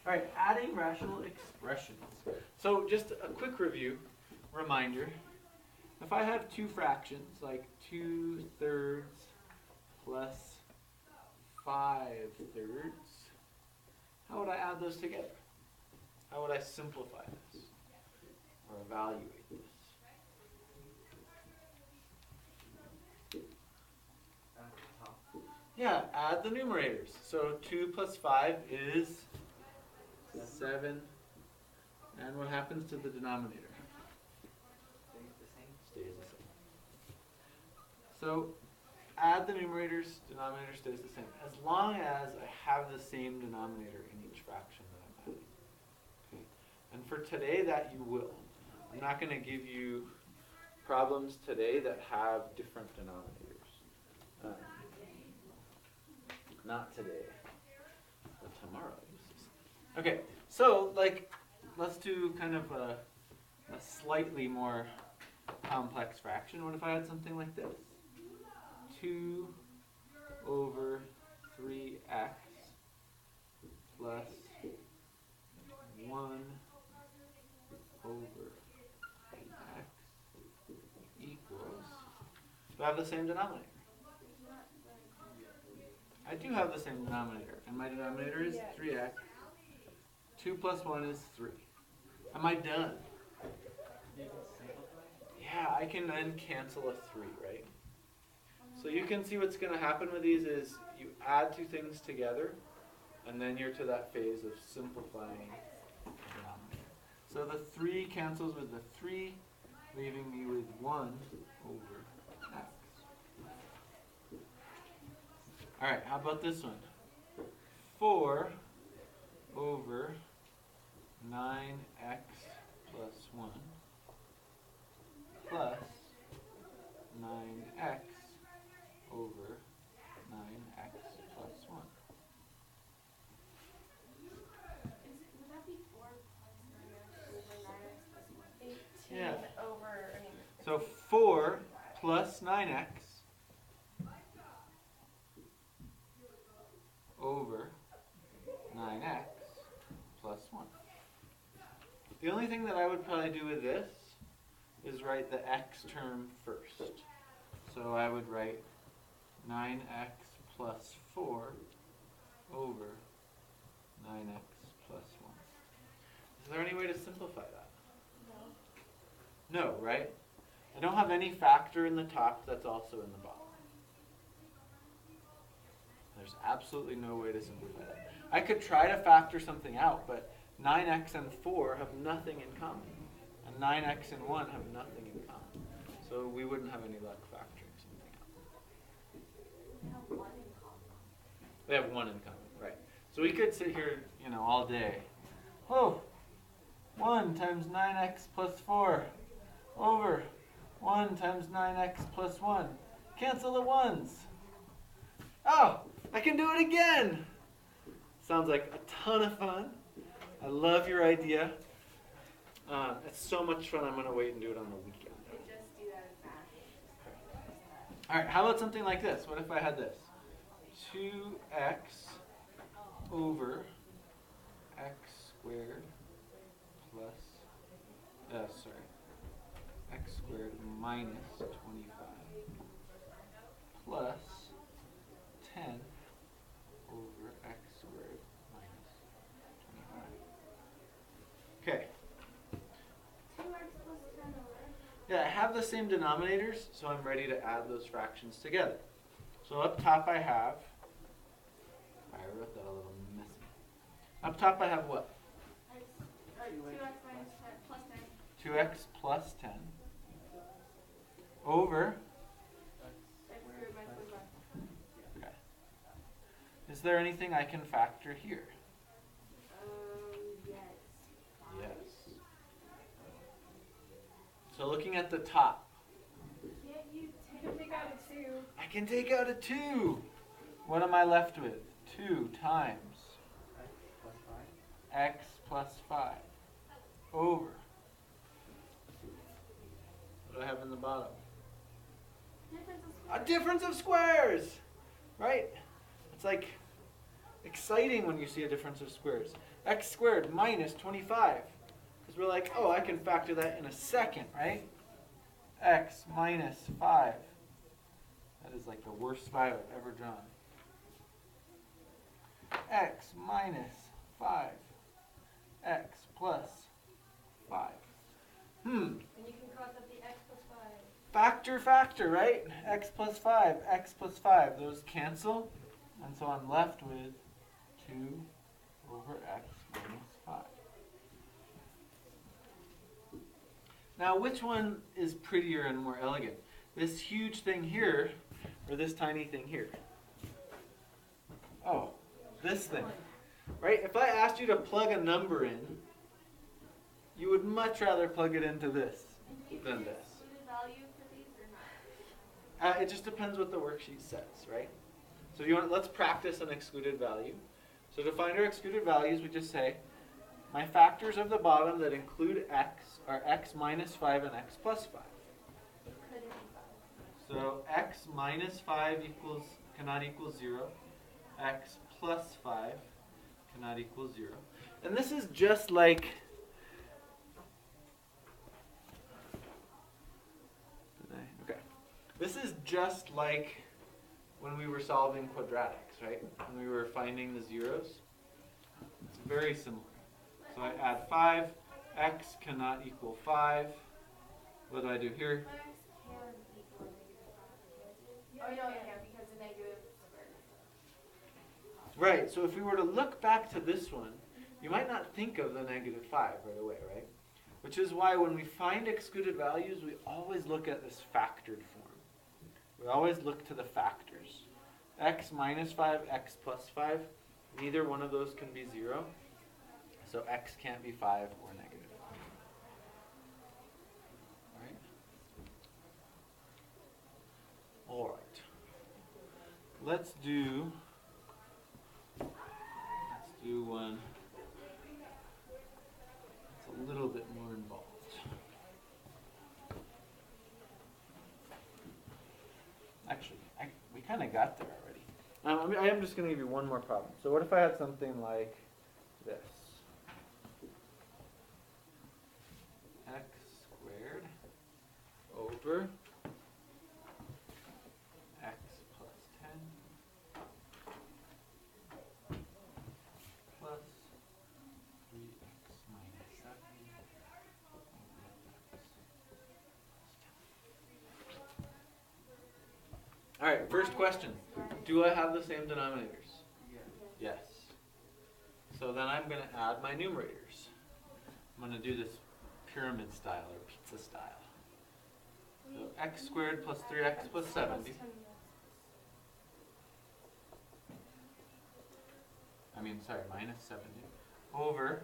All right, adding rational expressions. So just a quick review, reminder. If I have two fractions, like 2/3 plus 5/3, how would I add those together? How would I simplify this or evaluate this? Yeah, add the numerators. So 2 plus 5 is 7. And what happens to the denominator? Stays the same. So add the numerators, denominator stays the same. As long as I have the same denominator in each fraction that I'm adding. Okay. And for today that you will. I'm not going to give you problems today that have different denominators. Not today, but tomorrow. Okay, so let's do kind of a slightly more complex fraction. What if I had something like this? 2 over 3x plus 1 over x equals. Do I have the same denominator? I do have the same denominator, and my denominator is 3x. 2 plus 1 is 3. Am I done? Yeah, I can then cancel a 3, right? So you can see what's going to happen with these is you add two things together, and then you're to that phase of simplifying the denominator. So the 3 cancels with the 3, leaving me with 1 over x. All right, how about this one? 4 over 9x plus 1 plus 9x over 9x plus 1. Would that be 4 plus 9x over 9x plus 1? 18 Yeah. over, So 4 plus 9x over 9x plus 1. The only thing that I would probably do with this is write the x term first. So I would write 9x plus 4 over 9x plus 1. Is there any way to simplify that? No, right? I don't have any factor in the top that's also in the bottom. There's absolutely no way to simplify that. I could try to factor something out, but 9x and 4 have nothing in common. And 9x and 1 have nothing in common. So we wouldn't have any luck factoring something out. We have 1 in common. We have 1 in common, right. So we could sit here, all day. Oh, 1 times 9x plus 4 over 1 times 9x plus 1. Cancel the 1s. Oh, I can do it again. Sounds like a ton of fun. I love your idea. It's so much fun. I'm going to wait and do it on the weekend. Just do that in math. All right, how about something like this? What if I had this? 2x over x squared plus, x squared minus 25 plus 10 over x squared minus 25. Okay. 2x plus 10 over. Yeah, I have the same denominators, so I'm ready to add those fractions together. So up top I have, I wrote that a little messy. Up top I have what? 2x minus 10 plus 10. 2x plus 10 over, X squared minus 25. okay. Is there anything I can factor here? Yes. Yes. So looking at the top, Can't you take out a 2? I can take out a 2. What am I left with? 2 times x plus 5 over. What do I have in the bottom? Difference of A squares. difference of squares, right? It's like exciting when you see a difference of squares. X squared minus 25. Because we're like, oh, I can factor that in a second, right? X minus 5. That is like the worst 5 I've ever drawn. X minus 5. X plus 5. And you can cross out the x plus 5. Factor, right? X plus 5, X plus 5. Those cancel. And so I'm left with 2 over X minus 5. Now, which one is prettier and more elegant? This huge thing here, or this tiny thing here? Oh, this thing. Right? If I asked you to plug a number in, you would much rather plug it into this than this. Excluded value for these or not? It just depends what the worksheet says, right? So let's practice an excluded value. So to find our excluded values, we just say, my factors of the bottom that include x are x minus 5 and x plus 5. So x minus 5 cannot equal 0. X plus 5 cannot equal 0. And this is just like this is just like when we were solving quadratics, right? When we were finding the zeros. It's very similar. So I add 5. X cannot equal 5. What do I do here? X can equal -5. Oh, no, yeah, because the negative square. Right, so if we were to look back to this one, you might not think of the -5 right away, right? Which is why when we find excluded values, we always look at this factored form. We always look to the factors. X minus 5, X plus 5, neither one of those can be 0. So X can't be 5 or -5. Right? All right. Let's do one that's a little bit more involved. Actually, we kind of got there already. I am just going to give you one more problem. So what if I had something like this? X squared over x plus 10 plus 3x minus 7 over x. All right, first question. Do I have the same denominators? Yes. So then I'm going to add my numerators. I'm going to do this pyramid style or pizza style. So x squared plus 3x plus 70. Minus 70 over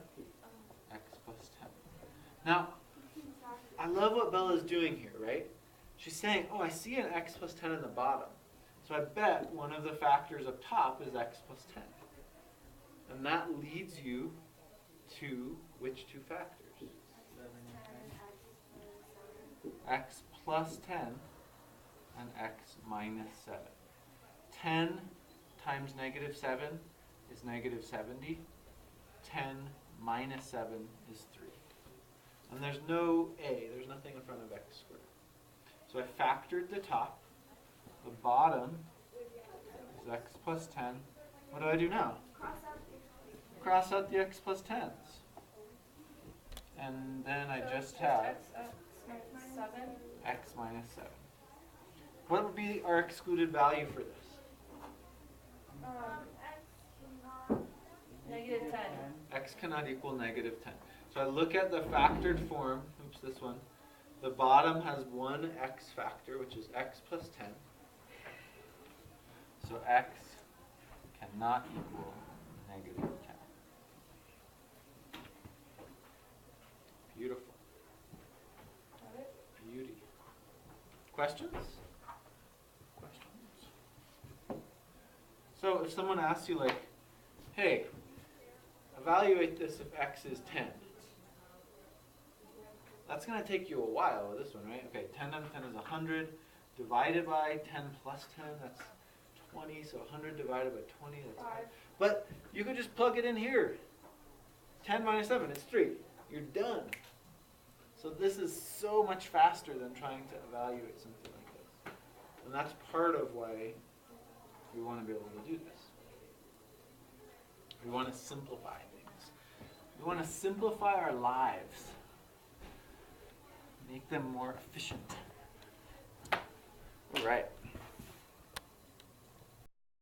x plus 10. Now, I love what Bella's doing here, right? She's saying, oh, I see an x plus 10 in the bottom. So I bet one of the factors up top is x plus 10. And that leads you to which two factors? X plus 10 and x minus 7. 10 times negative 7 is negative 70. 10 minus 7 is 3. And there's no a, there's nothing in front of x squared. So I factored the top. The bottom is x plus 10. What do I do now? Cross out the x plus 10s. And then I just have x minus 7. What would be our excluded value for this? Negative 10. X cannot equal negative 10. So I look at the factored form. Oops, this one. The bottom has one x factor, which is x plus 10. So x cannot equal negative 10. Beautiful. Beauty. Questions? Questions? So if someone asks you like, hey, evaluate this if x is 10. That's going to take you a while with this one, right? Okay, 10 times 10 is 100. Divided by 10 plus 10, that's 20, so 100 divided by 20, that's 5. 5. But you could just plug it in here. 10 minus 7, it's 3. You're done. So this is so much faster than trying to evaluate something like this. And that's part of why we want to be able to do this. We want to simplify things. We want to simplify our lives. Make them more efficient. All right.